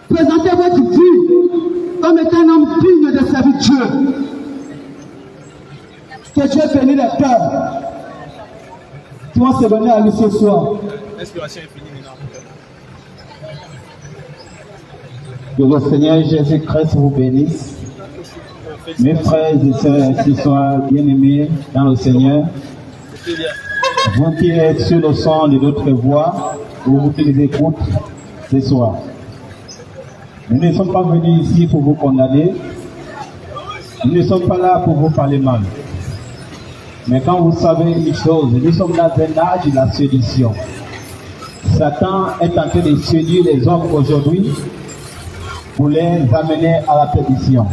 Présentez votre vie comme étant un homme digne de servir Dieu. Que Dieu bénisse les cœurs. Tout le monde s'est donné à lui ce soir. L'inspiration est finie maintenant. Que le Seigneur Jésus-Christ vous bénisse. Mes frères et sœurs qui sont bien-aimés dans le Seigneur, vous qui êtes sur le son de notre voix, ou vous qui les écoutez ce soir. Nous ne sommes pas venus ici pour vous condamner. Nous ne sommes pas là pour vous parler mal. Mais quand vous savez une chose, nous sommes dans un âge de la séduction. Satan est en train de séduire les hommes aujourd'hui pour les amener à la perdition.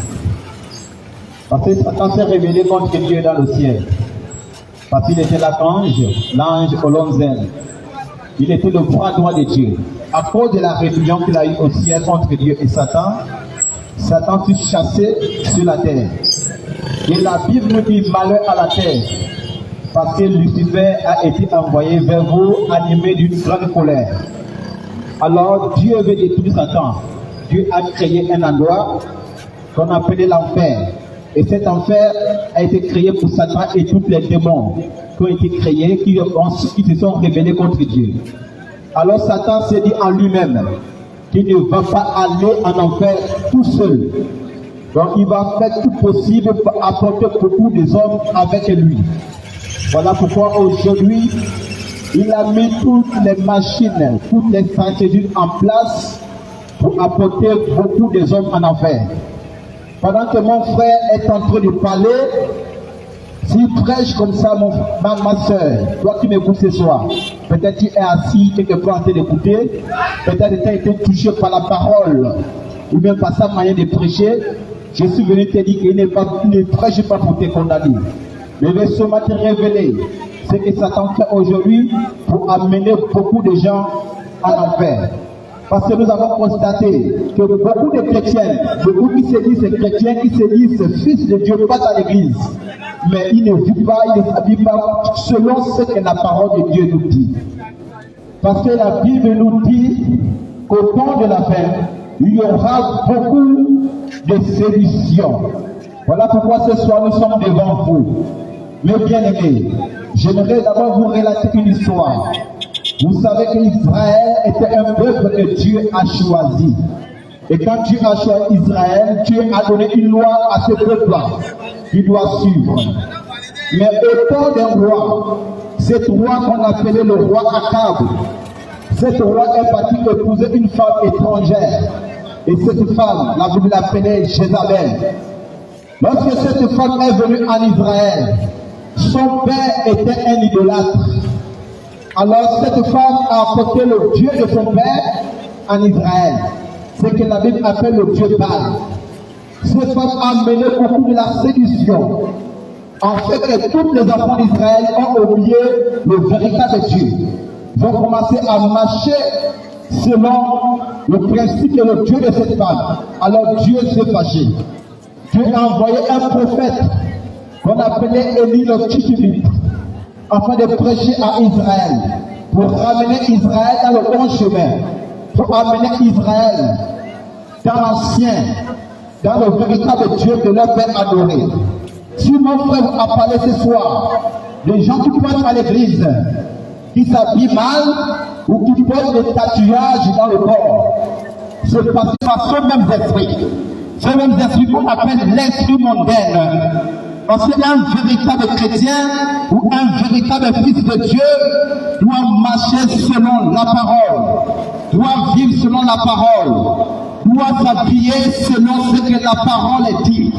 Parce que Satan s'est révélé contre Dieu dans le ciel. Parce qu'il était l'archange, l'ange au long aile. Il était le bras droit de Dieu. À cause de la rébellion qu'il a eue au ciel entre Dieu et Satan, Satan fut chassé sur la terre. Et la Bible nous dit malheur à la terre. Parce que Lucifer a été envoyé vers vous animé d'une grande colère. Alors Dieu veut détruire Satan. Dieu a créé un endroit qu'on appelait l'enfer. Et cet enfer a été créé pour Satan et tous les démons qui ont été créés, qui se sont rebellés contre Dieu. Alors Satan s'est dit en lui-même qu'il ne va pas aller en enfer tout seul. Donc il va faire tout possible pour apporter beaucoup des hommes avec lui. Voilà pourquoi aujourd'hui, il a mis toutes les machines, toutes les stratégies en place pour apporter beaucoup des hommes en enfer. Pendant que mon frère est en train de parler, s'il prêche comme ça, ma soeur, toi qui m'écoutes ce soir, peut-être tu es assis quelque part en train d'écouter, peut-être tu as été touché par la parole, ou bien par sa manière de prêcher. Je suis venu te dire qu'il ne prêche pas pour te condamner. Mais il veut seulement te révéler ce que Satan fait aujourd'hui pour amener beaucoup de gens en enfer. Parce que nous avons constaté que beaucoup de chrétiens, beaucoup qui se disent chrétiens, qui se disent fils de Dieu, pas à l'église. Mais ils ne vivent pas, ils ne s'habillent pas selon ce que la parole de Dieu nous dit. Parce que la Bible nous dit qu'au temps de la fin, il y aura beaucoup de séduction. Voilà pourquoi ce soir nous sommes devant vous. Mes bien-aimés, j'aimerais d'abord vous relater une histoire. Vous savez qu'Israël était un peuple que Dieu a choisi. Et quand Dieu a choisi Israël, Dieu a donné une loi à ce peuple-là qui doit suivre. Mais au temps d'un roi, cette roi qu'on appelait le roi Akab, cette roi est partie épouser une femme étrangère. Et cette femme, la Bible l'appelait Jézabel. Lorsque cette femme est venue en Israël, son père était un idolâtre. Alors cette femme a apporté le Dieu de son père en Israël. Ce que la Bible appelle le Dieu Baal. Cette femme a mené beaucoup de la séduction. En fait, que tous les enfants d'Israël ont oublié le véritable Dieu. Ils ont commencé à marcher selon le principe et le Dieu de cette femme. Alors Dieu s'est fâché. Dieu a envoyé un prophète qu'on appelait Élie le Tishbite, afin de prêcher à Israël, pour ramener Israël dans le bon chemin, pour amener Israël dans l'ancien, dans le véritable Dieu que leur père adorait. Si mon frère vous a parlé ce soir, les gens qui pointent à l'église, qui s'habillent mal, ou qui portent des tatouages dans le corps, c'est parce que par ce même esprit, ce même esprit qu'on appelle l'esprit mondain. Parce qu'un véritable chrétien ou un véritable fils de Dieu doit marcher selon la parole, doit vivre selon la parole, doit s'appuyer selon ce que la parole dit.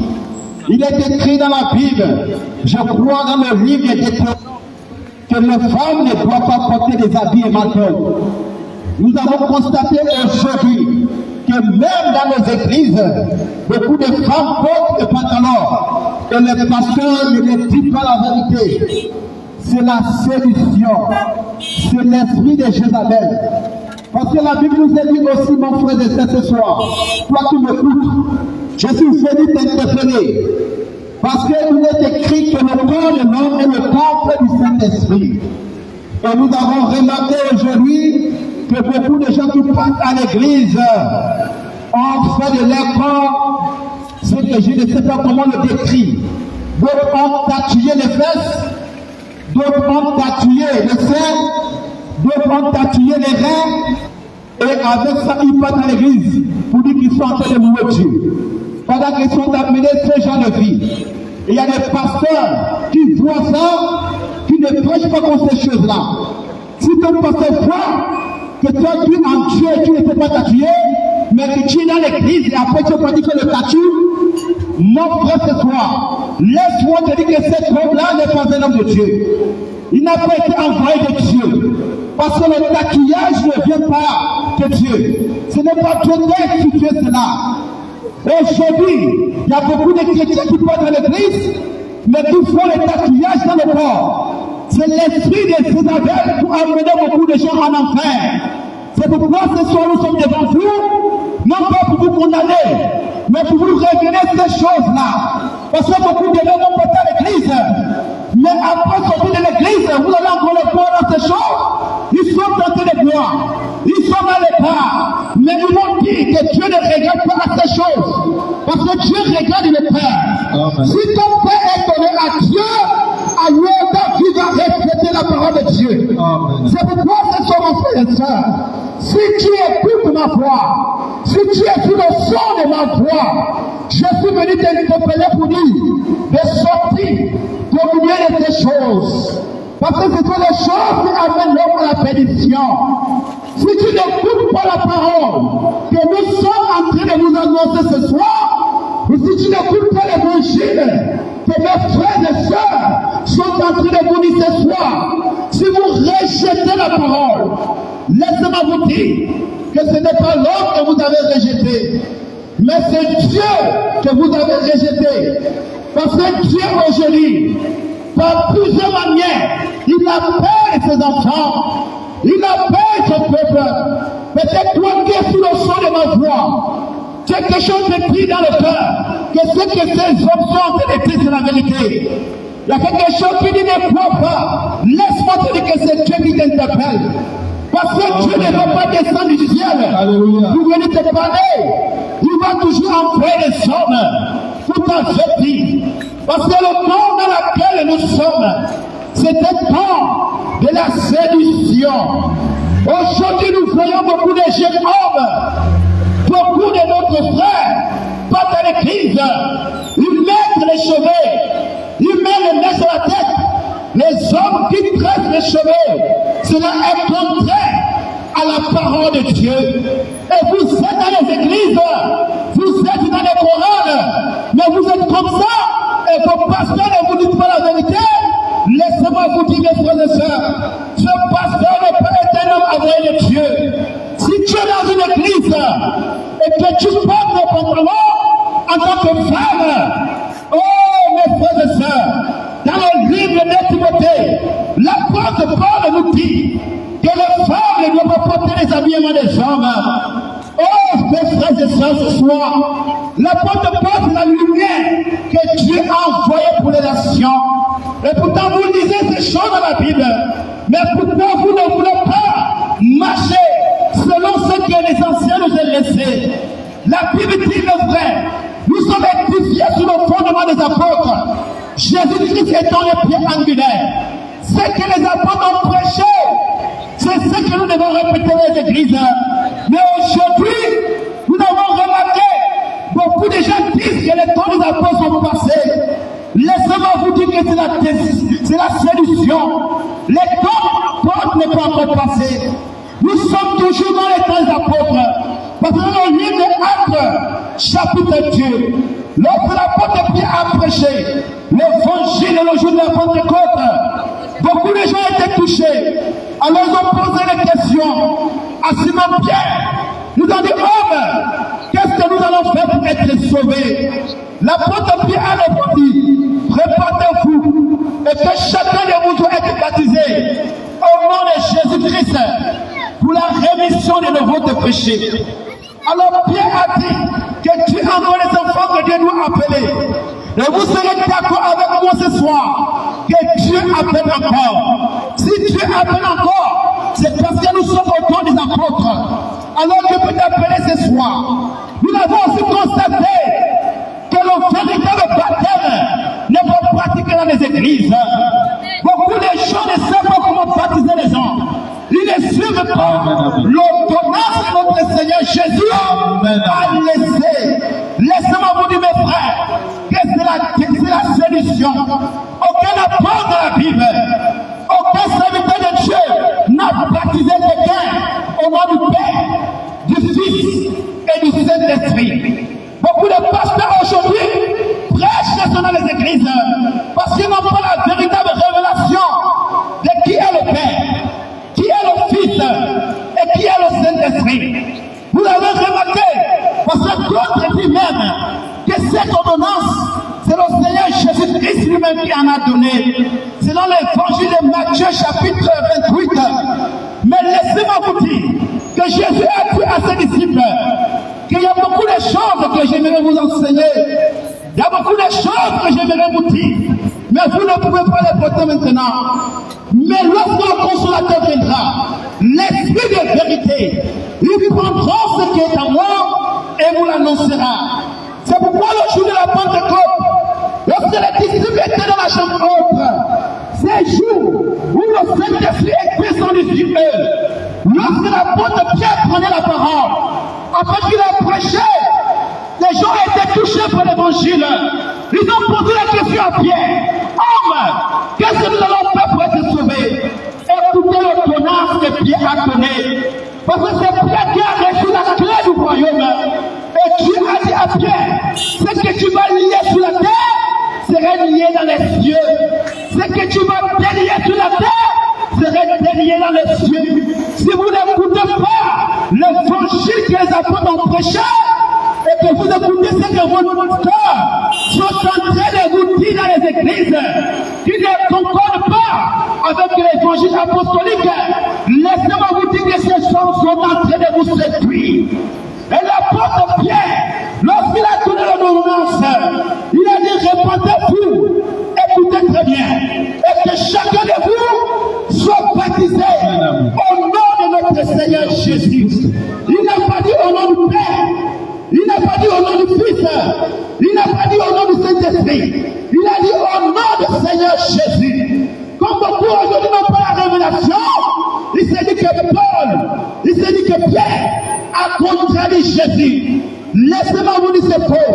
Il est écrit dans la Bible, je crois dans le livre des Deutéronomes, que les femmes ne doivent pas porter des habits et manteaux. Nous avons constaté aujourd'hui que même dans les églises, beaucoup de femmes portent des pantalons et les pasteurs ne les disent pas la vérité. C'est la séduction, c'est l'esprit de Jézabel. Parce que la Bible nous a dit aussi, mon frère et sœur, ce soir, toi qui m'écoutes, je suis venu t'interpeller. Parce qu'il est écrit que le corps de l'homme est le temple du Saint-Esprit. Et nous avons remarqué aujourd'hui que beaucoup de gens qui partent à l'église de leur corps, ce que je ne sais pas comment le décrire. D'autres ont tatoué les fesses, d'autres ont tatoué les seins, d'autres ont tatoué les reins, et avec ça, ils partent à l'église pour dire qu'ils sont en train de louer Dieu. Pendant qu'ils sont amenés ce genre de vie. Et il y a des pasteurs qui voient ça, qui ne prêchent pas contre ces choses-là. Si ton pasteur voit que toi tu es en Dieu et tu ne t'es pas tatoué, mais que tu es dans l'église et après tu vas dire que le tatou, mon frère c'est toi. Laisse-moi te dire que cet homme-là n'est pas un homme de Dieu. Il n'a pas été envoyé de Dieu. Parce que le tatouage ne vient pas de Dieu. Ce n'est pas Dieu qui fait cela. Aujourd'hui, il y a beaucoup de chrétiens qui vont dans l'église, mais qui font les tatouages dans le corps. C'est l'esprit de Jézabel pour amener beaucoup de gens en enfer. C'est pourquoi ce soir nous sommes devant vous, non pas pour vous condamner, mais pour vous révéler ces choses-là. Parce que beaucoup de gens vont porter à l'église, mais après sortir de l'église, vous allez encore le voir dans ces choses. Ils sont tentés de boire, ils sont dans les bars, mais ils vont dire que Dieu ne regarde pas ces choses. Parce que Dieu regarde le Père. Si ton Père est donné à Dieu, alors ta vie va refléter la parole de Dieu. C'est pourquoi ce sont mon frère et soeur. Si tu écoutes ma voix, si tu es sous le son de ma voix, je suis venu t'interpeller pour dire de sortir au milieu de ces choses. Parce que ce sont les choses qui amènent l'homme à la perdition. Si tu n'écoutes pas la parole que nous sommes en train de nous annoncer ce soir, ou si tu n'écoutes pas l'évangile que mes frères et sœurs sont en train de vous dire ce soir, si vous rejetez la parole, laissez-moi vous dire que ce n'est pas l'homme que vous avez rejeté, mais c'est Dieu que vous avez rejeté. Parce que Dieu aujourd'hui, par plusieurs manières, il appelle ses enfants, il appelle son peuple. Peut-être toi qui es sous le son de ma voix, quelque chose te crie dans le cœur, que ce que ces hommes sont en train de dire, c'est la vérité. Il y a quelque chose qui dit ne crois pas. Laisse-moi te dire que c'est Dieu qui t'interpelle. Parce que Dieu ne va pas descendre du ciel. Alléluia. Pour venir te parler. Il va toujours envoyer les hommes pour t'avertir. Parce que le temps dans lequel nous sommes, c'est un temps de la séduction. Aujourd'hui, nous voyons beaucoup de jeunes hommes, beaucoup de notre frères, partent à l'église, ils mettent les cheveux, ils mettent les mains sur la tête. Les hommes qui traitent les cheveux, cela est contraire à la parole de Dieu. Et vous êtes dans les églises, vous êtes dans les chorales, mais vous êtes comme ça, et vos pasteurs ne vous disent pas la vérité. Laissez-moi vous dire, mes frères et sœurs, ce pasteur ne peut être un homme envoyé de Dieu. Si tu es dans une église et que tu portes des pantalons en tant que femme, oh mes frères et sœurs, dans le livre de Timothée, l'apôtre Paul nous dit que les femmes ne doivent pas porter les habillements des hommes. Oh mes frères et sœurs, ce soir, l'apôtre Paul, c'est la lumière que Dieu a envoyée pour les nations. Et pourtant vous lisez ces choses dans la Bible, mais pourquoi vous ne voulez pas marcher selon ce que les anciens nous ont laissé? La Bible dit le vrai. Nous sommes édifiés sur le fondement des apôtres. Jésus-Christ étant le pied angulaire. Ce que les apôtres ont prêché, c'est ce que nous devons répéter dans les églises. Mais aujourd'hui, nous avons remarqué, beaucoup de gens disent que les temps des apôtres sont passés. Laissez-moi vous dire que c'est la solution. Les temps des apôtres n'est pas encore passé. Nous sommes toujours dans les temps des apôtres. Parce que dans le livre de Actes, chapitre 2, lorsque l'apôtre Pierre a prêché l'évangile le jour de la Pentecôte, beaucoup de gens étaient touchés. Alors ils ont posé des questions à Simon Pierre. Nous ont dit, homme, qu'est-ce que nous allons faire pour être sauvés? L'apôtre Pierre a répondu, répandez-vous et que chacun de vous doit être baptisé au nom de Jésus-Christ pour la rémission de vos péchés. Alors Pierre a dit que Dieu envoie les enfants que Dieu nous appeler. Et vous serez d'accord avec moi ce soir que Dieu appelle encore. Si Dieu appelle encore, c'est parce que nous sommes au temps des apôtres. Alors je peux t'appeler ce soir. Nous avons aussi constaté que le véritable baptême n'est pas pratiqué dans les églises. Beaucoup de gens ne savent pas comment baptiser les gens. Ils ne suivent pas l'ordonnance de notre Seigneur Jésus à laisser. Laissez-moi vous dire, mes frères, que c'est la solution. Aucun apôtre dans la Bible, aucun serviteur de Dieu n'a baptisé quelqu'un au nom du Père, du Fils et du Saint-Esprit. Beaucoup de pasteurs aujourd'hui prêchent dans les églises parce qu'ils n'ont pas la véritable révélation de qui est le Père, qui est le Fils et qui est le Saint-Esprit. Vous l'avez remarqué, parce que d'autres disent même que cette ordonnance, c'est le Seigneur Jésus-Christ lui-même qui en a donné. C'est dans l'évangile de Matthieu chapitre 28. Mais laissez-moi vous dire que Jésus a dit à ses disciples qu'il y a beaucoup de choses que j'aimerais vous enseigner. Il y a beaucoup de choses que j'aimerais vous dire. Mais vous ne pouvez pas les porter maintenant. Mais lorsque le consolateur viendra, l'esprit de vérité, il prendra ce qui est à moi et vous l'annoncera. C'est pourquoi le jour de la Pentecôte, lorsque les disciples étaient dans la chambre haute, c'est le jour où le Saint-Esprit est descendu sur eux. Lorsque l'apôtre Pierre prenait la parole, après qu'il a prêché, les gens étaient touchés par l'évangile. Ils ont posé la question à Pierre. Homme, qu'est-ce que nous allons faire pour être sauvés? Écoutez l'ordonnance que Pierre a donnée. Parce que c'est Pierre qui a reçu la clé du royaume. Et Dieu a dit à Pierre, ce que tu vas lier sur la terre serait lié dans les cieux. Ce que tu vas délier sur la terre serait délié dans les cieux. Si vous n'écoutez pas l'évangile que les apôtres ont prêché, et que vous écoutez ce que vos cœurs sont en train de vous dire dans les églises, qui ne concordent pas avec l'évangile apostolique, laissez-moi vous dire que ces gens sont en train de vous séduire. Et l'apôtre Pierre, lorsqu'il a donné l'ordonnance, il a dit répandez-vous, écoutez très bien, et que chacun de vous soit baptisé au nom de notre Seigneur Jésus. Il n'a pas dit au nom du Père, il n'a pas dit au nom du Fils, il n'a pas dit au nom du Saint-Esprit, il a dit au nom du Seigneur Jésus. Comme beaucoup aujourd'hui n'ont pas la révélation, il s'est dit que Paul, il s'est dit que Pierre a contradit Jésus. Laissez-moi vous dire c'est faux.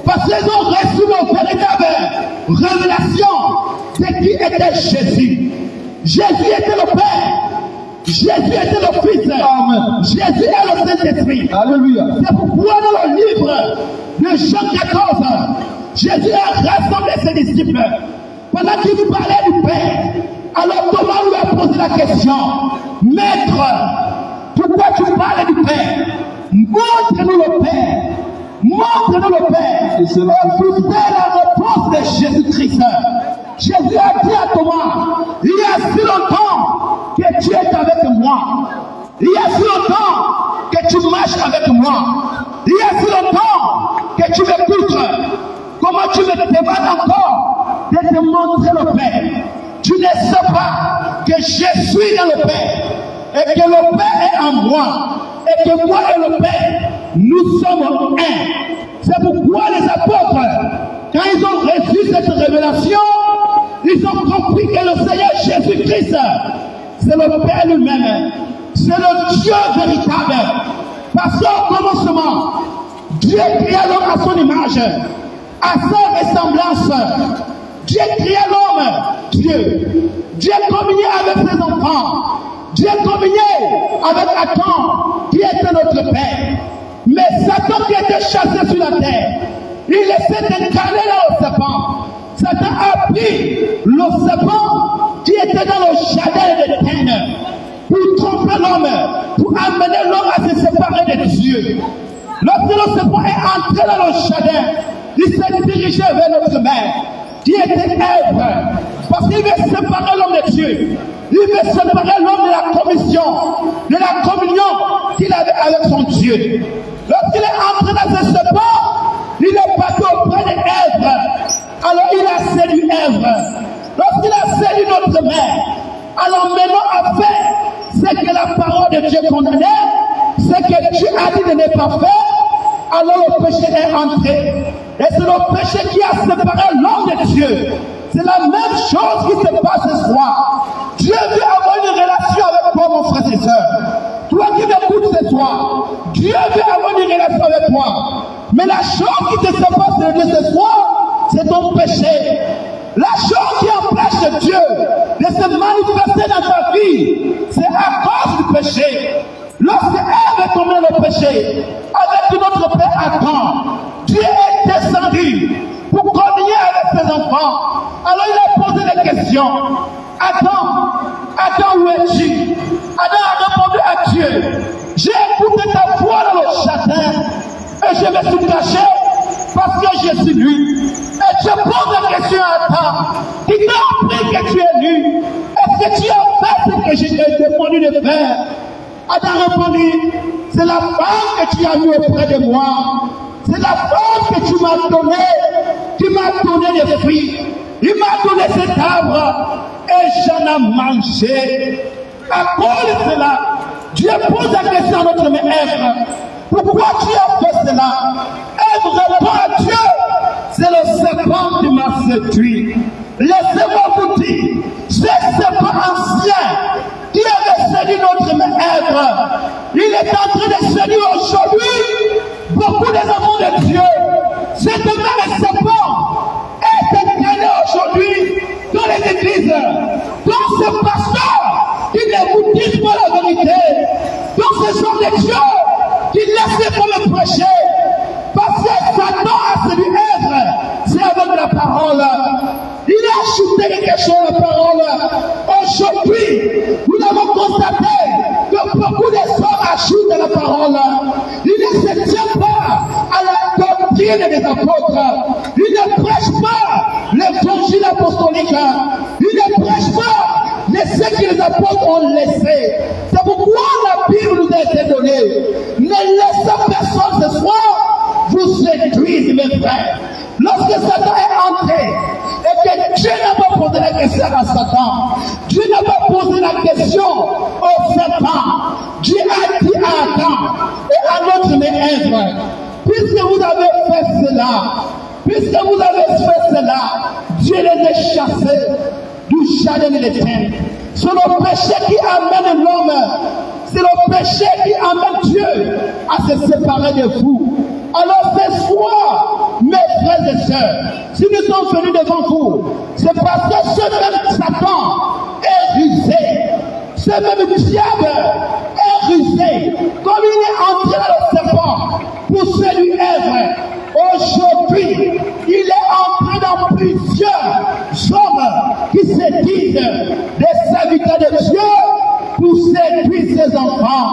Parce qu'ils ont reçu une véritable révélation de qui était Jésus. Jésus était le Père. Jésus était le Fils. Amen. Jésus est le Saint-Esprit. Alléluia. C'est pourquoi dans le livre de Jean 14, Jésus a rassemblé ses disciples. Pendant qu'il parlait du Père, alors Thomas lui a posé la question, Maître, pourquoi tu parles du Père? Montre-nous le Père. Montre-nous le Père. Écoutez la réponse de Jésus-Christ. Jésus a dit à Thomas, il y a si longtemps que tu es avec moi. Il y a si longtemps que tu marches avec moi. Il y a si longtemps que tu m'écoutes. Comment tu me demandes encore de te montrer le Père? Tu ne sais pas que je suis dans le Père et que le Père est en moi et que moi et le Père, nous sommes un. C'est pourquoi les apôtres, quand ils ont reçu cette révélation, ils ont compris que le Seigneur Jésus-Christ, c'est le Père lui-même. C'est le Dieu véritable. Parce qu'au commencement, Dieu créa l'homme à son image, à sa ressemblance. Dieu créa l'homme, Dieu. Dieu communiait avec ses enfants. Dieu communiait avec Adam, qui était notre Père. Mais Satan qui était chassé sur la terre, il essaie d'incarner dans le serpent. Satan a pris le serpent qui était dans le jardin d'Éden pour tromper l'homme, pour amener l'homme à se séparer de Dieu. Lorsque le serpent est entré dans le jardin, il s'est dirigé vers notre mère, qui était Ève, parce qu'il veut séparer l'homme de Dieu. Il veut séparer l'homme de la communion qu'il avait avec son Dieu. Lorsqu'il est entré dans ce serpent, il est parti auprès d'Ève. Alors il a séduit Ève. Lorsqu'il a séduit notre mère, alors maintenant à faire ce que la parole de Dieu condamnait, ce que Dieu a dit de ne pas faire, alors le péché est entré. Et c'est le péché qui a séparé l'homme de Dieu. C'est la même chose qui se passe ce soir. Dieu veut avoir une relation avec toi, mon frère et soeur. Toi qui m'écoutes ce soir, Dieu veut avoir une relation avec toi. Mais la chose qui te sépare de Dieu ce soir, c'est ton péché. La chose qui empêche Dieu de se manifester dans ta vie, c'est à cause du péché. Lorsque Ève est tombée dans le péché, avec notre père Adam, Dieu est descendu pour communier avec ses enfants. Alors il a posé des questions. Adam, où es-tu? Adam a répondu à Dieu. J'ai écouté ta voix dans le jardin et je me suis caché parce que je suis nu. Et je pose la question à Adam. Qui t'a appris que tu es nu? Est-ce que tu as fait ce que je t'ai demandé de faire? Adam répondit, c'est la femme que tu as mis auprès de moi. C'est la femme que tu m'as donné des fruits. Il m'a donné cet arbre et j'en ai mangé. À cause de cela, Dieu pose la question à notre mère Ève. Pourquoi tu as fait cela? Ève répond à Dieu, c'est le serpent qui m'a séduit. Laissez-moi vous dire, ce serpent ancien qui avait séduit notre mère Ève, il est en train de séduire aujourd'hui beaucoup des enfants de Dieu. Cette même serpent est incarné aujourd'hui dans les églises, dans ce pasteur qui ne vous dit pas la vérité, dans ce genre de Dieu qui laisse pas me prêcher, parce que Satan a séduit Ève, c'est avec la parole. Il a ajouté quelque chose à la parole. Aujourd'hui, nous avons constaté que beaucoup de hommes ajoutent à la parole. Ils ne se tiennent pas à la doctrine des apôtres. Ils ne prêchent pas l'évangile apostolique. Ils ne prêchent pas ce que les apôtres ont laissé. C'est pourquoi la Bible nous a été donnée. Ne laissez personne ce soir vous séduire, mes frères. Lorsque Satan est entré, et que Dieu n'a pas posé la question à Satan, Dieu n'a pas posé la question au Satan, Dieu a dit à Adam et à notre mère Ève, puisque vous avez fait cela, Dieu les a chassés du jardin de l'Éden. C'est le péché qui amène l'homme, c'est le péché qui amène Dieu à se séparer de vous. Alors ce soir, mes frères et sœurs, si nous sommes venus devant vous, c'est parce que ce même Satan est rusé, ce même diable est rusé, comme il est entré dans le serpent pour séduire Ève. Aujourd'hui, il est entré dans plusieurs hommes qui se disent des serviteurs de Dieu pour séduire ses enfants.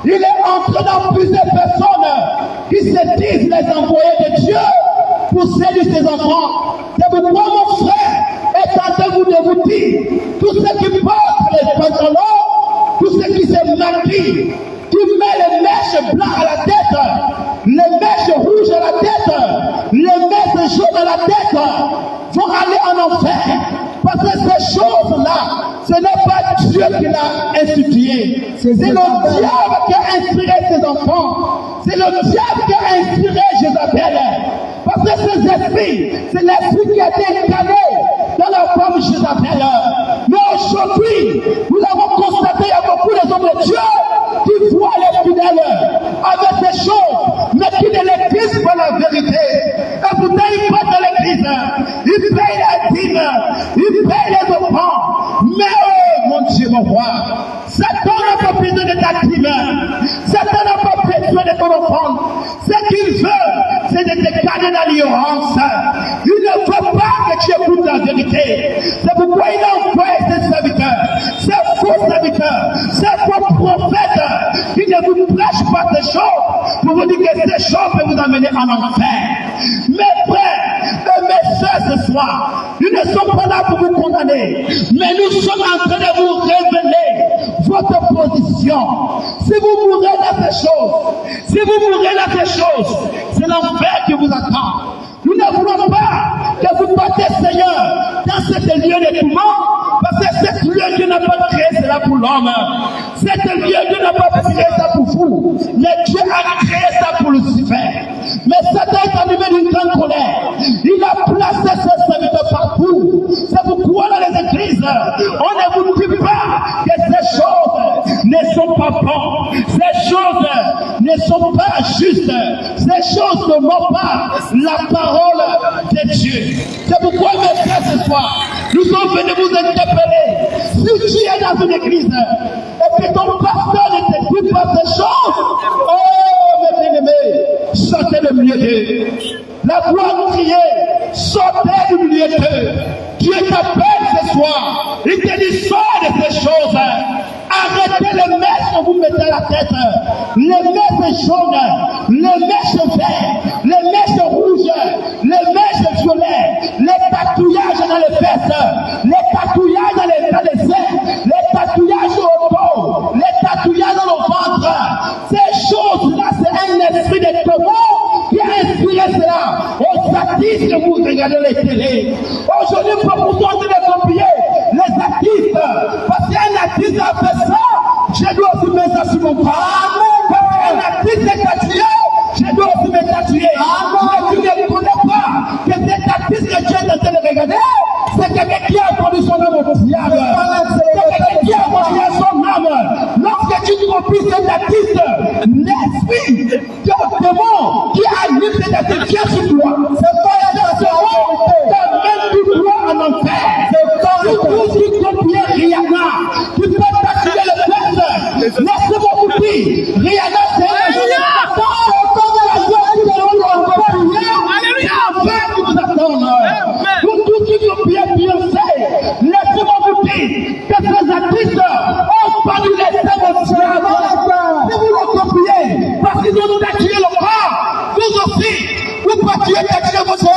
Il est entré dans plusieurs personnes qui se disent les envoyés de Dieu pour séduire ses enfants. C'est pourquoi mon frère est en train de vous dire, tous ceux qui portent les pantalons, tous ceux qui se maquillent, qui mettent les mèches blanches à la tête, les mèches rouges à la tête, les mèches jaunes à la tête, vont aller en enfer. Parce que ces choses-là, ce n'est pas Dieu qui l'a institué. C'est le diable qui a inspiré ses enfants. C'est le diable qui a inspiré Jézabel. Parce que ces esprits, c'est l'esprit qui a été incarné dans la femme Jézabel. Mais aujourd'hui, nous avons constaté qu'il y a beaucoup d'hommes de Dieu qui voient les fidèles avec des choses, mais qui ne les disent pas la vérité. Et pourtant, ils vont dans l'église, ils payent la dîme, ils payent les offrandes. Mais oh, mon Dieu, mon roi, Satan n'a pas besoin de ta dîme. Satan n'a pas besoin de ton offrande. Ce qu'il veut, c'est de te garder dans l'ignorance. Il ne veut pas que tu écoutes la vérité. C'est pourquoi il a envoyé ses serviteurs, ces faux serviteurs, ces faux prophètes qui ne vous prêchent pas ces choses pour vous dire que ces choses peuvent vous amener en enfer. Mes frères et mes soeurs ce soir, nous ne sommes pas là pour vous condamner, mais nous sommes en train de vous révéler votre position. Si vous mourrez dans ces choses, c'est l'enfer qui vous attend. Nous ne voulons pas que vous battez Seigneur dans ce lieu de tourment, parce que ce lieu Dieu n'a pas créé cela pour l'homme. Ce lieu Dieu n'a pas créé ça pour vous, mais Dieu a créé ça pour Lucifer. On ne vous dit pas que ces choses ne sont pas bonnes, ces choses ne sont pas justes, ces choses ne n'ont pas la parole de Dieu. C'est pourquoi, mes frères, ce soir, nous sommes venus vous interpeller. Si tu es dans une église et que ton pasteur ne te dit pas ces choses, oh, mes bien-aimés, sortez le milieu d'eux. La gloire criée, sortez du milieu d'eux. Dieu t'appelle ce soir. Il te dit, sors de ces choses. Arrêtez les mèches que vous mettez à la tête. Les mèches jaunes, les mèches vertes, les mèches rouges, les mèches violets, les tatouages dans les fesses, les tatouages dans les seins, les tatouages au dos, les tatouages dans le ventre. Ces choses-là, c'est un esprit de démon qui a inspiré cela aux artistes que vous regardez les télés. Aujourd'hui, pour vous sortir de copier les artistes, parce qu'un artiste a fait ça, je dois aussi mettre ça sur mon bras. Parce qu'un artiste est tatoué, je dois aussi me tatouer. Mais tu ne connais pas que cet artiste que tu es en train de regarder, c'est quelqu'un qui a entendu son âme au diable. C'est quelqu'un qui a entendu son âme. Lorsque tu copies cet artiste, l'esprit de démon qui anime cet artiste qui est sur toi, c'est pas un démon qui t'amène tout droit en enfer. C'est tout ce qui copie Rihanna. Tu peux tatouer le peuple. Laissez-moi vous dire, Rihanna, c'est un laissez-moi vous dire que ces artistes ont pas dû laisser votre diable. Si vous le copiez, parce qu'ils ont tatoué le corps, vous aussi, vous pas tuer tatouer votre corps.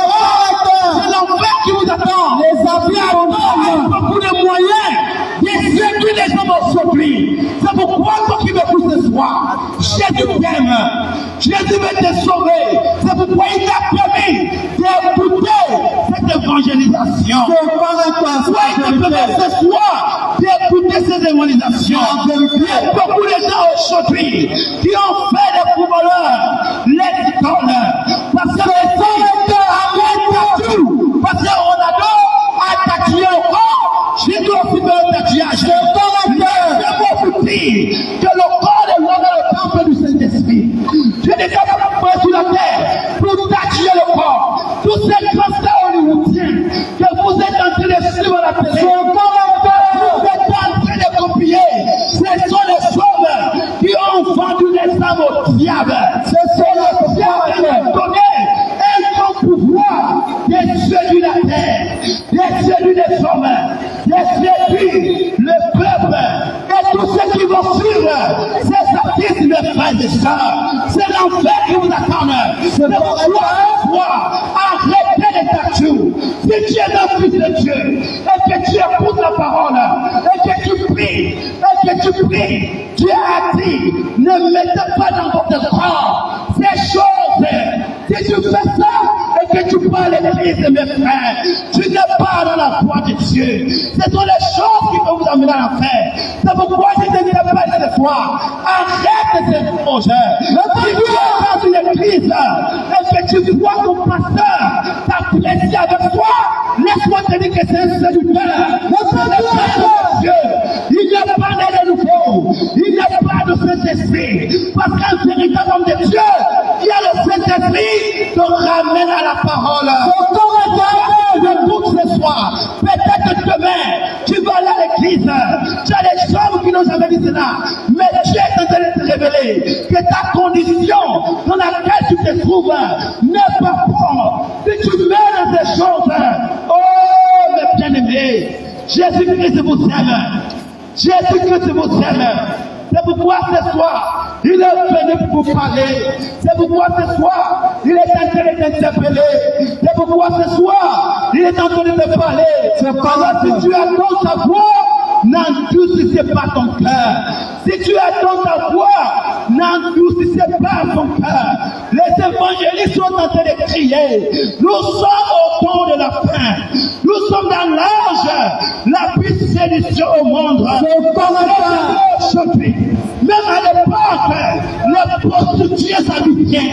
C'est l'enfer qui vous attend. Les avions ont beaucoup de moyens d'exécuter les hommes aujourd'hui. C'est pourquoi toi qui m'écoutes ce soir, Jésus t'aime. Jésus veut te sauver. C'est pourquoi il t'a permis d'écouter cette évangélisation. Toi, il t'a permis ce soir d'écouter cette évangélisation. Il y a beaucoup de gens aujourd'hui qui ont fait des footballeurs les écoles. Parce que les gens arrêtent tout. Parce que Ronaldo a tatoué au corps. J'ai dois aussi faire un tatouage. Laissez-moi vous dire que le corps est l'homme dans le temple du Saint-Esprit. Je n'ai pas pris sur la terre pour tatouer le corps. Tous ces grands stars hollywoodiens que vous êtes en train de suivre à la télé, vous êtes en train de copier. Ce sont les hommes qui ont vendu les âmes au diable. Ce sont les diables qui ont donné un grand pouvoir de séduire la terre, de séduire les hommes, de séduire le peuple et tous ceux qui vont suivre ces artistes, mes frères et sœurs. C'est l'enfer qui vous attend. C'est pourquoi arrêtez les tatous. Si tu es un fils de Dieu et que tu écoutes la parole et que tu pries, Dieu a dit, ne mettez pas dans votre corps ces choses. Si tu fais ça et que tu parles à l'église, mes frères, tu n'es pas dans la foi de Dieu. Ce sont les choses qui vont vous amener à l'enfer. C'est pourquoi je te dis ce soir, arrête ces projets. Si tu es dans une église et que tu vois ton pasteur t'apprécie avec toi, laisse-moi te dire que c'est un séducteur. Dieu, il n'y a pas d'aide nouveau. Il n'y a pas de Saint-Esprit. Parce qu'un véritable homme de Dieu, qui a le Saint-Esprit, te ramène à la parole. Ce soir, peut-être demain, tu vas aller à l'église. Tu as des hommes qui n'ont jamais dit cela. Mais Dieu est en train de te révéler que ta condition dans laquelle tu te trouves n'est pas bonne. Si tu mets dans ces choses, oh mes bien-aimés, Jésus-Christ vous aime. Jésus-Christ vous aime. C'est pourquoi ce soir, il est venu pour vous parler. C'est pourquoi ce soir, il est en train de t'interpeller. C'est pourquoi ce soir, il est en train de te parler. C'est parce que si tu attends sa voix, n'endurcissez pas ton cœur. Si tu attends ta voix, n'endurcissez pas ton cœur. Les évangélistes sont en train de crier. Nous sommes au temps de la fin. Nous sommes dans l'âge la plus séduction au monde. Aujourd'hui, même à l'époque, les prostituées s'habillent bien.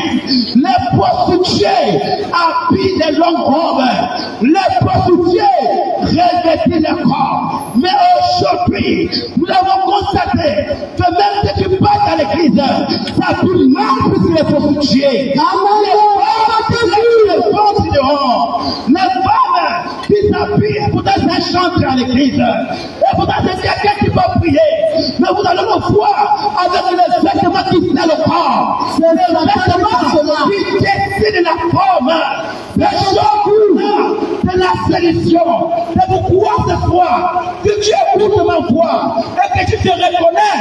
Les prostituées habillent des longues robes. Les prostituées revêtent les corps. vie, nous avons constaté que même si tu passes à l'église, ça tout mal puisqu'il faut se tuer. Les femmes qui s'appuient, pourtant c'est un chanteur à l'église. Et pourtant c'est quelqu'un qui va prier. Mais vous allez le voir avec les vêtements qui fait le corps. C'est les vêtements qui décident la forme. Les choses, c'est la sélection. C'est pourquoi ce soir, que tu écoutes ma voix et que tu te reconnais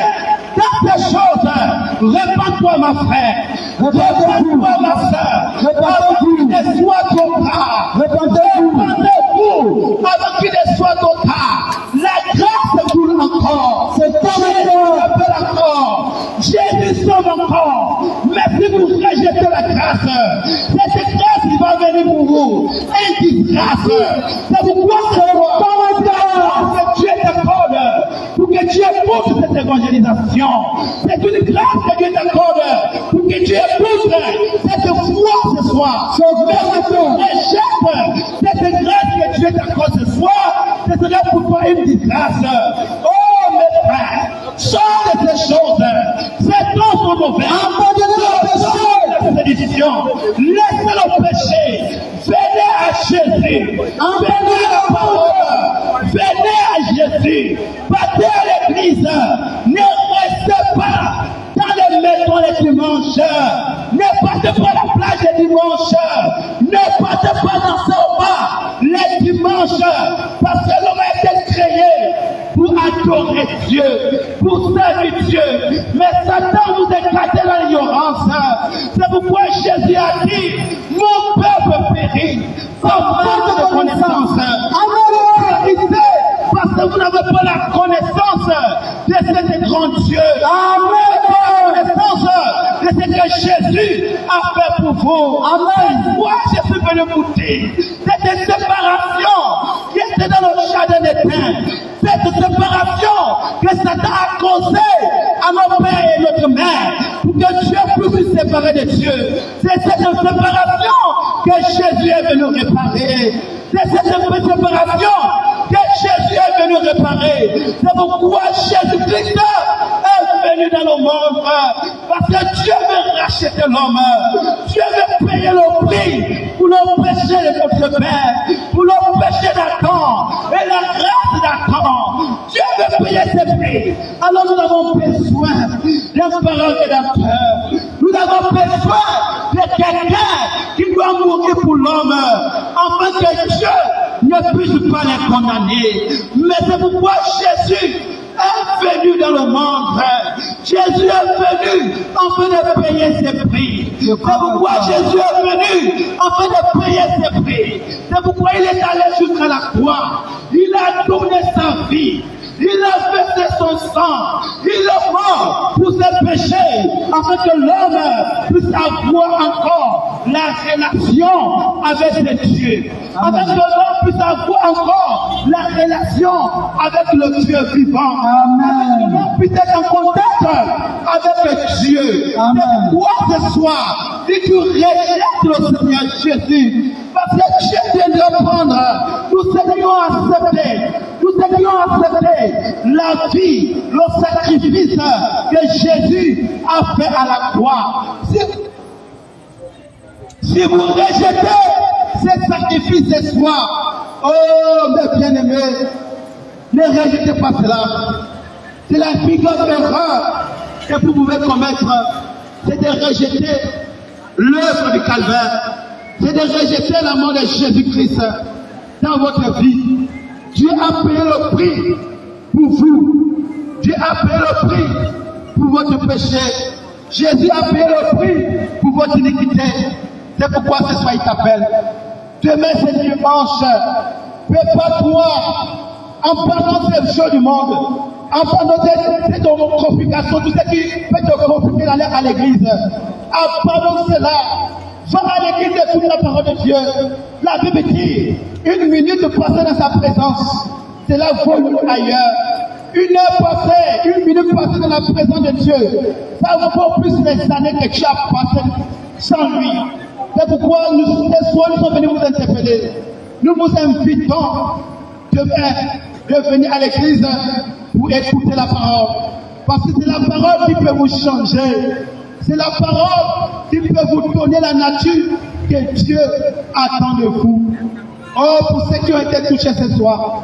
dans ces choses, répands-toi ma frère, répands-toi ma soeur, avant qu'il ne soit trop tard, répandez-vous avant qu'il ne soit trop tard. La grâce coule encore, c'est comme Jésus appelle encore, Jésus sauve encore, mais si vous rejetez la grâce, c'est cette grâce qui va venir pour vous, une disgrâce. C'est pourquoi que Dieu t'accorde pour que tu épouses cette évangélisation. C'est une grâce que Dieu t'accorde pour que tu épouses cette foi ce soir. Mais si tu rejettes cette grâce que Dieu t'accorde ce soir, ce sera pour toi une disgrâce. Oh mes frères, sors de ces choses. Ces dons sont mauvais. Abandonnez la sédition. Laissez le péché. Venez à Jésus. Venez à la parole. Venez à Jésus. Partez à l'église. Ne restez pas dans les maisons les dimanches. Ne partez pas à la plage les dimanches. Ne partez pas danser au bar les dimanches. Parce que l'homme a été créé pour adorer Dieu, pour servir Dieu. Mais Satan vous écrase dans l'ignorance. C'est pourquoi Jésus a dit, mon peuple périt sans manque de connaissance. Parce que vous n'avez pas la connaissance de cet grand Dieu. Amen. La connaissance de ce que Jésus a fait pour vous. Amen. Moi, je suis venu vous dire, cette séparation qui était dans le jardin d'Éden, cette séparation que Satan a causée à nos pères et notre mère, pour que Dieu puisse se séparer de Dieu. C'est cette séparation que Jésus est venu réparer. C'est cette séparation que Jésus est venu réparer. C'est pourquoi Jésus-Christ est venu dans le monde. Parce que Dieu veut racheter l'homme. Dieu veut payer le prix pour le péché de notre Père, pour le péché d'Adam et la grâce d'Adam. Dieu veut payer ce prix. Alors nous avons besoin d'un parent rédempteur. Nous avons besoin de quelqu'un qui doit mourir pour l'homme, afin que Dieu ne puisse pas les condamner. Mais c'est pourquoi Jésus est venu dans le monde. Jésus est venu afin de payer ses prix. C'est pourquoi Jésus est venu afin de payer ses prix. C'est pourquoi il est allé jusqu'à la croix. Il a donné sa vie. Il a versé son sang. Il est mort pour ses péchés, afin que l'homme puisse avoir encore la relation avec Dieu. Afin que l'homme puisse avoir encore la relation avec le Dieu vivant. Afin que l'homme puisse être en contact avec Dieu. C'est pourquoi ce soir, si tu rejettes le Seigneur Jésus, parce que Dieu viendra prendre, nous serions acceptés. Nous serions acceptés la vie, le sacrifice que Jésus a fait à la croix. Si vous rejetez ce sacrifice ce soir, oh mes bien-aimés, ne rejetez pas cela. C'est la plus grande erreur que vous pouvez commettre, c'est de rejeter l'œuvre du calvaire, c'est de rejeter la mort de Jésus-Christ dans votre vie. Dieu a payé le prix pour vous. Dieu a payé le prix pour votre péché. Jésus a payé le prix pour votre iniquité. C'est pourquoi ce soir il t'appelle. Demain c'est dimanche. Prépare-toi en parlant des choses du monde, en parlant de ton complication, tout ce qui peut te compliquer d'aller à l'église. En parlant de cela, va à l'église et écoute la parole de Dieu. La Bible dit, une minute passée dans sa présence, c'est la vaut ailleurs. Une heure passée, une minute passée dans la présence de Dieu, ça vaut plus les années que tu as passées sans lui. C'est pourquoi ce soir nous sommes venus vous interpeller. Nous vous invitons demain de venir à l'église pour écouter la parole. Parce que c'est la parole qui peut vous changer. C'est la parole qui peut vous donner la nature que Dieu attend de vous. Oh, pour ceux qui ont été touchés ce soir,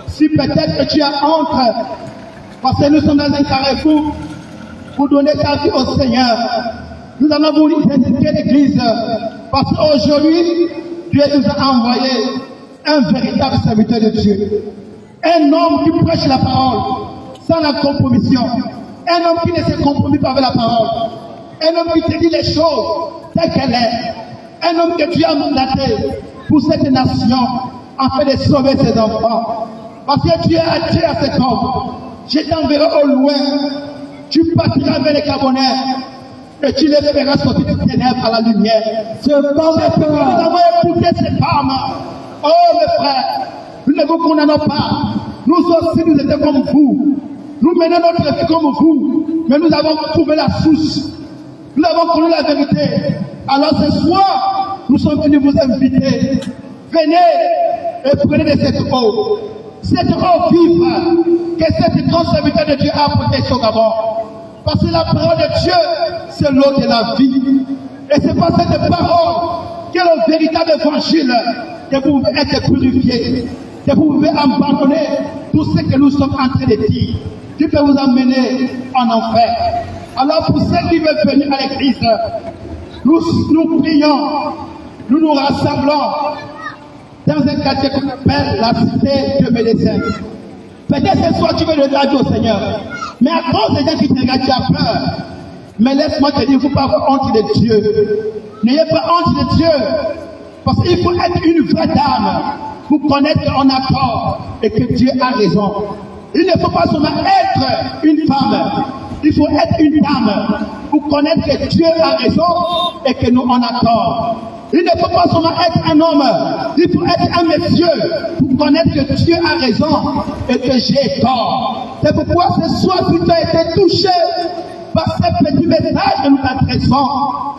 si peut-être que tu as entre, parce que nous sommes dans un carrefour, pour donner ta vie au Seigneur, nous allons vous indiquer l'église, parce qu'aujourd'hui, Dieu nous a envoyé un véritable serviteur de Dieu. Un homme qui prêche la parole sans la compromission. Un homme qui ne se compromet pas avec la parole. Un homme qui te dit les choses telles qu'elles sont. Un homme que Dieu a mandaté pour cette nation afin de sauver ses enfants. Parce que Dieu a dit à cet homme, je t'enverrai au loin, tu partiras vers les Gabonais et tu les feras sortir des ténèbres à la lumière. Nous avons écouté ces femmes. Oh mes frères, nous ne vous condamnons pas. Nous aussi nous étions comme vous. Nous menons notre vie comme vous. Mais nous avons trouvé la source. Nous avons connu la vérité. Alors ce soir, nous sommes venus vous inviter. Venez et prenez de cette eau. Cette eau vive que cet grand serviteur de Dieu a apporté au Gabon. Parce que la parole de Dieu, c'est l'eau de la vie. Et c'est par cette parole que le véritable évangile, que vous pouvez être purifié, que vous pouvez abandonner tout ce que nous sommes en train de dire. Dieu peut vous emmener en enfer. Alors pour ceux qui veulent venir à l'église, nous prions, nous nous rassemblons dans un quartier qu'on appelle la cité de médecins. Peut-être ce soir tu veux le dire au Seigneur, mais à cause des gens qui te regardent, tu as peur. Mais laisse-moi te dire, il ne faut pas avoir honte de Dieu. N'ayez pas honte de Dieu, parce qu'il faut être une vraie dame pour connaître qu'on a tort et que Dieu a raison. Il ne faut pas seulement être une femme, il faut être une dame pour connaître que Dieu a raison et que nous on a tort. Il ne faut pas seulement être un homme, il faut être un monsieur pour connaître que Dieu a raison et que j'ai tort. C'est pourquoi ce soir, si tu as été touché par ce petit message que nous t'adressons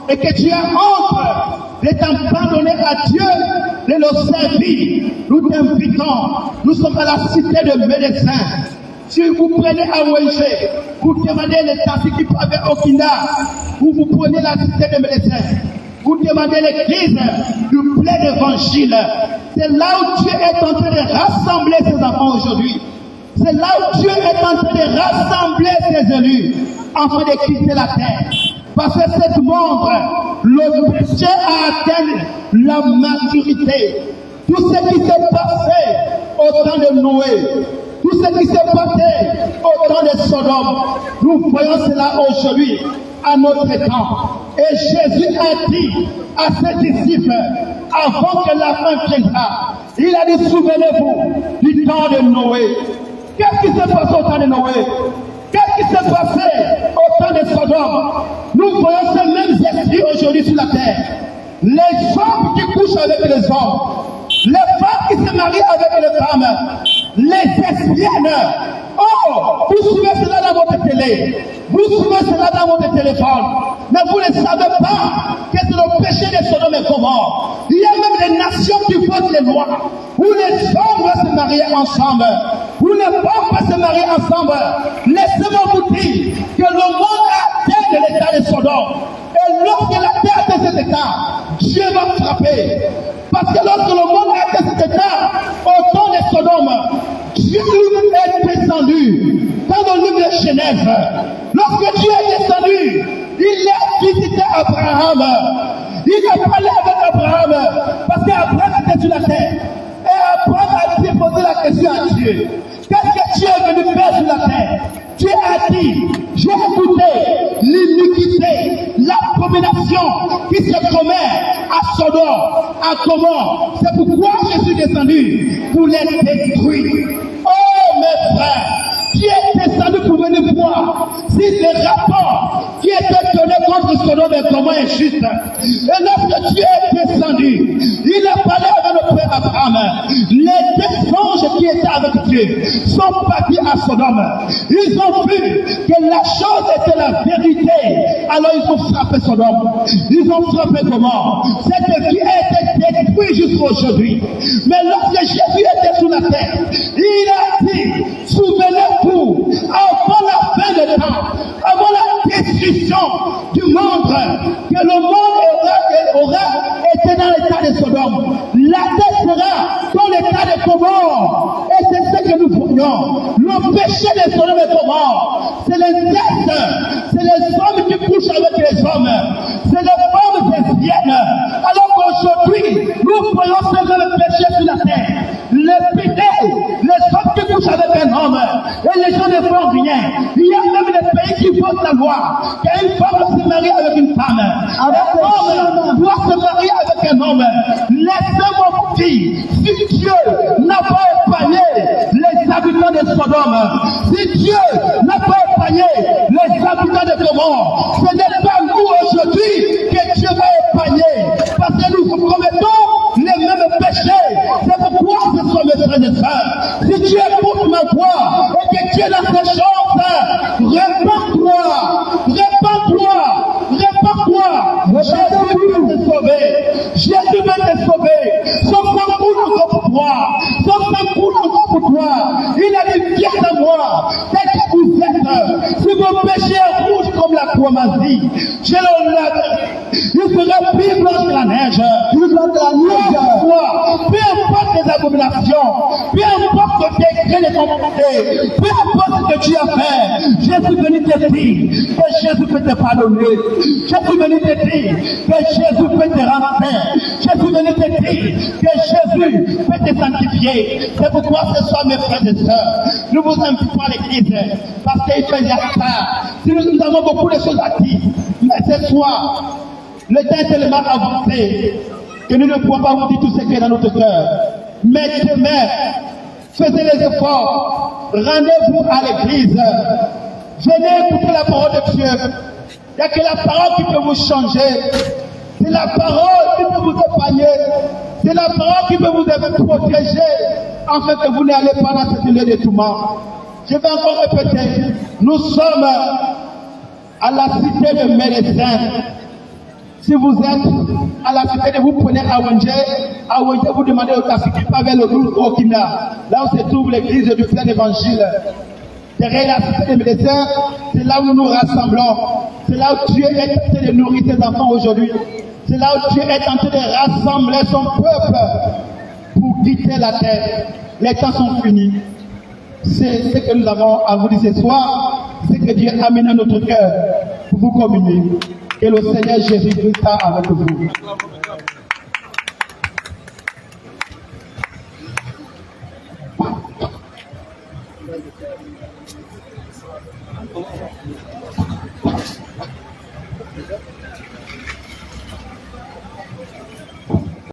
et que tu as honte de t'abandonner à Dieu, de le servir, nous t'invitons. Nous sommes à la cité de médecins. Si vous prenez à ONG, vous demandez les taxis qui parlent au Kina, ou vous prenez la cité de médecins, vous demandez l'église du plein d'évangile. C'est là où Dieu est en train de rassembler ses enfants aujourd'hui. C'est là où Dieu est en train de rassembler ses élus afin de quitter la terre. Parce que cette monde, le péché a atteint la maturité. Tout ce qui s'est passé au temps de Noé, tout ce qui s'est passé au temps de Sodome, nous voyons cela aujourd'hui à notre temps. Et Jésus a dit à ses disciples, avant que la fin viendra, il a dit, souvenez-vous du temps de Noé. Qu'est-ce qui s'est passé au temps de Noé? Qu'est-ce qui s'est passé au temps de Sodome? Nous voyons ces mêmes esprits aujourd'hui sur la terre. Les hommes qui couchent avec les hommes, les femmes qui se marient avec les femmes, les lesbiennes. Oh, vous suivez cela dans votre télé, vous suivez cela dans votre téléphone, mais vous ne savez pas que c'est le péché de Sodome et Gomorrhe. Il y a même des nations qui votent les lois où les hommes doivent se marier ensemble, où les femmes doivent se marier ensemble. Laissez-moi vous dire que le monde a atteint de l'état de Sodome. Et lorsque la terre atteint cet état, Dieu va frapper. Parce que lorsque le monde a atteint cet état, au temps de Sodome, Dieu est descendu. Dans le livre de Genèse, lorsque Dieu est descendu, il a visité Abraham. Il a parlé avec Abraham, parce qu'Abraham était sur la terre. Et Abraham a posé la question à Dieu. Qu'est-ce que Dieu est venu faire sur la terre? Dieu a dit, j'ai écouté l'iniquité, l'abomination qui se commet à Sodome, à Gomorrhe. C'est pourquoi je suis descendu pour les détruire. Oh mes frères, qui est descendu pour venir voir si les rapports qui étaient donnés contre Sodome et Gomorrhe est juste. Et lorsque Dieu est descendu, il a parlé avec le frère Abraham. Les deux anges qui étaient avec Dieu sont partis à Sodome. Ils ont vu que la chose était la vérité. Alors ils ont frappé Sodome. Ils ont frappé Gomorrhe. Cette vie a été détruite jusqu'à aujourd'hui. Mais lorsque Jésus était sur la terre, il a dit, souvenez-vous que le monde aurait été dans l'état de Sodome. La terre sera dans l'état de Gomorrhe. Et c'est ce que nous voyons. Le péché de Sodome et Gomorre, c'est l'inceste, c'est les hommes qui couchent avec les hommes, c'est les femmes lesbiennes. Alors qu'aujourd'hui, nous voyons ce même péché sur la terre. Les pédés, les hommes qui couchent avec un homme, et les gens ne font rien. Il y a même des pays qui votent la loi qu'une femme doit se marier avec une femme. Un homme doit se marier avec un homme. Laissez-moi vous dire, si Dieu n'a pas épargné les habitants de Sodome, si Dieu n'a pas épargné les habitants de Gomorrhe, ce n'est pas nous aujourd'hui que Dieu va épargner, parce que nous commettons les mêmes péchés. C'est pourquoi ce sont mes frères et sœurs. Si Dieu écoute ma voix et que Dieu a sa chance, répands-toi, répands-toi, répands-toi. Jésus veut te sauver. Jésus veut te sauver. Son sang coule encore pour toi. Son sang coule encore pour toi. Il a dit, viens à moi, tel que vous êtes. Si vos péchés rouges comme la chromatie, je le laverai. Il sera plus blanc que la neige. Plus blanc que la neige. Peu importe les abominations, peu importe le degré de ton péché, peu importe ce que tu as fait, je suis venu te dire que Jésus peut te pardonner. Je suis venu te dire que Jésus peut te rendre. Je suis venu te dire que Jésus peut te sanctifier. C'est pourquoi ce soir, mes frères et sœurs, nous vous invitons à l'église parce qu'il fait ça. Si nous avons beaucoup de choses à dire, mais ce soir, le temps est tellement avancé que nous ne pouvons pas vous dire tout ce qui est dans notre cœur. Mais demain, faisez les efforts, rendez-vous à l'église, venez écouter la parole de Dieu. Il n'y a que la parole qui peut vous changer, c'est la parole qui peut vous épargner, c'est la parole qui peut vous protéger, afin que vous n'allez pas dans ce lieu de tourment. Je vais encore répéter, nous sommes à la cité de médecins. Si vous êtes à la cité, vous prenez Awanje, vous demandez au taxi qui va vers le Louvre au Kina, là où se trouve l'église du plein évangile. Derrière la cité des médecins, c'est là où nous nous rassemblons. C'est là où Dieu est en train de nourrir ses enfants aujourd'hui. C'est là où Dieu est en train de rassembler son peuple pour quitter la terre. Les temps sont finis. C'est ce que nous avons à vous dire ce soir. C'est que Dieu a amené à notre cœur pour vous communier. Et le Seigneur Jésus-Christ est avec vous.